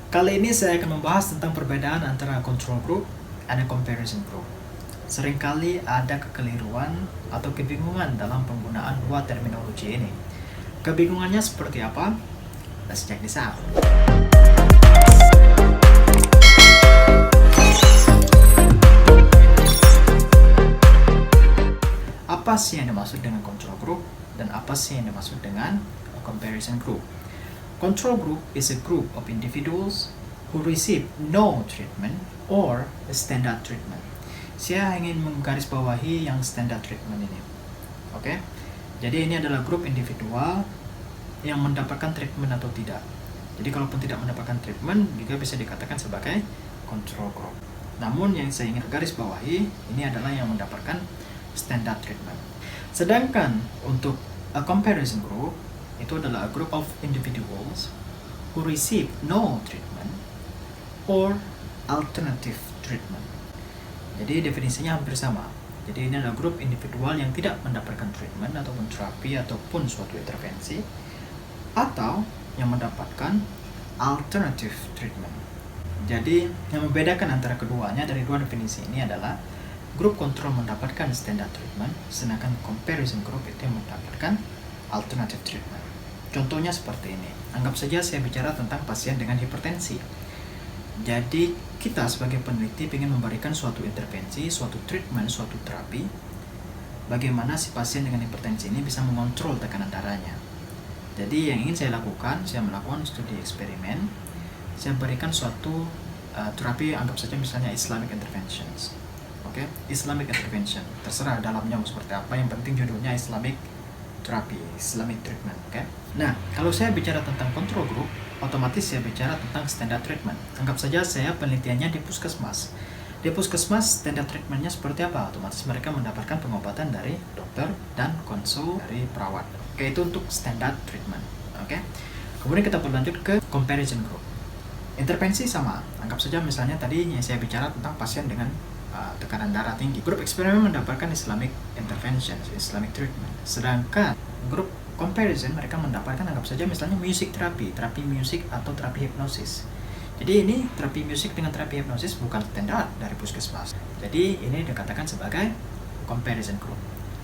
Kali ini saya akan membahas tentang perbedaan antara control group dan comparison group. Seringkali ada kekeliruan atau kebingungan dalam penggunaan dua terminologi ini. Kebingungannya seperti apa? Let's check this out. Apa sih yang dimaksud dengan control group dan apa sih yang dimaksud dengan comparison group? Control group is a group of individuals who receive no treatment or standard treatment. Saya ingin menggarisbawahi yang standard treatment ini. Oke? Jadi ini adalah grup individual yang mendapatkan treatment atau tidak. Jadi kalaupun tidak mendapatkan treatment juga bisa dikatakan sebagai control group. Namun yang saya ingin garisbawahi ini adalah yang mendapatkan standard treatment. Sedangkan untuk a comparison group itu adalah a group of individuals who receive no treatment or alternative treatment. Jadi definisinya hampir sama. Jadi ini adalah grup individual yang tidak mendapatkan treatment ataupun terapi ataupun suatu intervensi atau yang mendapatkan alternative treatment. Jadi yang membedakan antara keduanya dari dua definisi ini adalah grup kontrol mendapatkan standard treatment, sedangkan comparison group itu yang mendapatkan alternative treatment. Contohnya seperti ini. Anggap saja saya bicara tentang pasien dengan hipertensi. Jadi kita sebagai peneliti ingin memberikan suatu intervensi, suatu treatment, suatu terapi. Bagaimana si pasien dengan hipertensi ini bisa mengontrol tekanan darahnya. Jadi yang ingin saya lakukan, saya melakukan studi eksperimen. Saya berikan suatu terapi, anggap saja misalnya Islamic interventions. Oke, Islamic intervention. Terserah dalamnya mau seperti apa, yang penting judulnya Islamic terapi, Islamic treatment. Oke. Nah, kalau saya bicara tentang control group, otomatis saya bicara tentang standard treatment. Anggap saja saya penelitiannya di puskesmas. Di puskesmas standard treatmentnya seperti apa? Otomatis mereka mendapatkan pengobatan dari dokter dan konsul dari perawat. Oke, itu untuk standard treatment. Oke. Kemudian kita berlanjut ke comparison group. Intervensi sama. Anggap saja misalnya tadi saya bicara tentang pasien dengan tekanan darah tinggi. Grup eksperimen mendapatkan Islamic intervention, Islamic treatment. Sedangkan grup comparison mereka mendapatkan anggap saja misalnya music terapi, terapi musik atau terapi hipnosis. Jadi ini terapi musik dengan terapi hipnosis bukan standar dari puskesmas. Jadi ini dikatakan sebagai comparison group.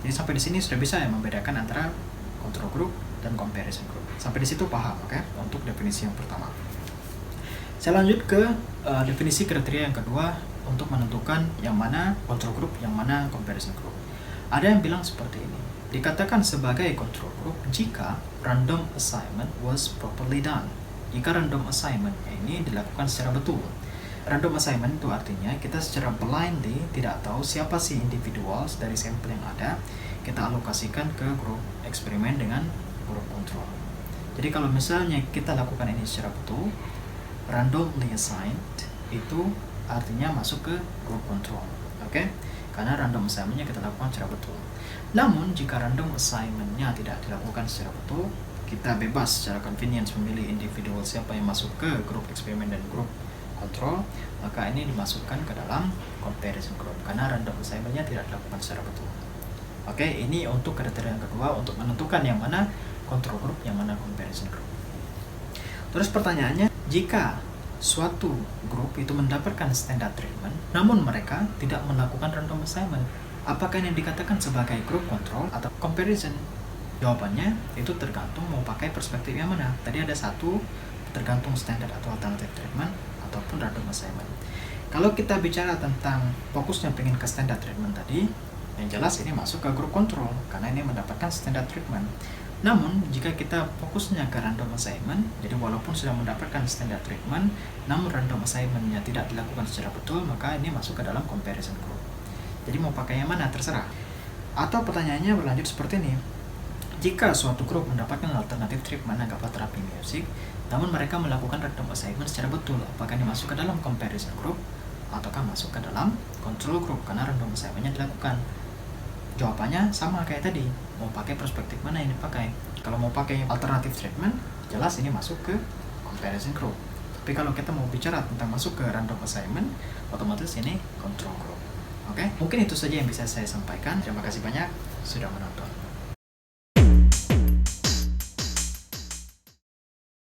Jadi sampai di sini sudah bisa ya membedakan antara control group dan comparison group. Sampai di situ paham, oke? Untuk definisi yang pertama. Saya lanjut ke definisi kriteria yang kedua untuk menentukan yang mana control group, yang mana comparison group. Ada yang bilang seperti ini. Dikatakan sebagai control group jika random assignment was properly done. Jika random assignment ini dilakukan secara betul. Random assignment itu artinya kita secara blindly tidak tahu siapa sih individual dari sampel yang ada, kita alokasikan ke grup eksperimen dengan grup kontrol. Jadi kalau misalnya kita lakukan ini secara betul, randomly assigned itu artinya masuk ke grup kontrol. Oke? Karena random assignment-nya kita lakukan secara betul. Namun jika random assignment-nya tidak dilakukan secara betul, kita bebas secara convenience memilih individual siapa yang masuk ke grup eksperimen dan grup kontrol, maka ini dimasukkan ke dalam comparison group karena random assignment-nya tidak dilakukan secara betul. Oke, ini untuk kriteria yang kedua untuk menentukan yang mana control group, yang mana comparison group. Terus pertanyaannya, jika suatu grup itu mendapatkan standard treatment, namun mereka tidak melakukan random assignment, apakah yang dikatakan sebagai grup control atau comparison? Jawabannya itu tergantung mau pakai perspektif yang mana. Tadi ada satu, tergantung standard atau alternative treatment ataupun random assignment. Kalau kita bicara tentang fokusnya pengen ke standard treatment tadi, yang jelas ini masuk ke grup control karena ini mendapatkan standard treatment. Namun, jika kita fokusnya ke random assignment, jadi walaupun sudah mendapatkan standard treatment, namun random assignment-nya tidak dilakukan secara betul, maka ini masuk ke dalam comparison group. Jadi mau pakai yang mana, terserah. Atau pertanyaannya berlanjut seperti ini. Jika suatu grup mendapatkan alternatif treatment, anggaplah terapi musik, namun mereka melakukan random assignment secara betul, apakah ini masuk ke dalam comparison group, ataukah masuk ke dalam control group, karena random assignment-nya dilakukan? Jawabannya sama kayak tadi, mau pakai perspektif mana yang dipakai. Kalau mau pakai alternative treatment, jelas ini masuk ke comparison group. Tapi kalau kita mau bicara tentang masuk ke random assignment, otomatis ini control group. Oke, mungkin itu saja yang bisa saya sampaikan. Terima kasih banyak sudah menonton.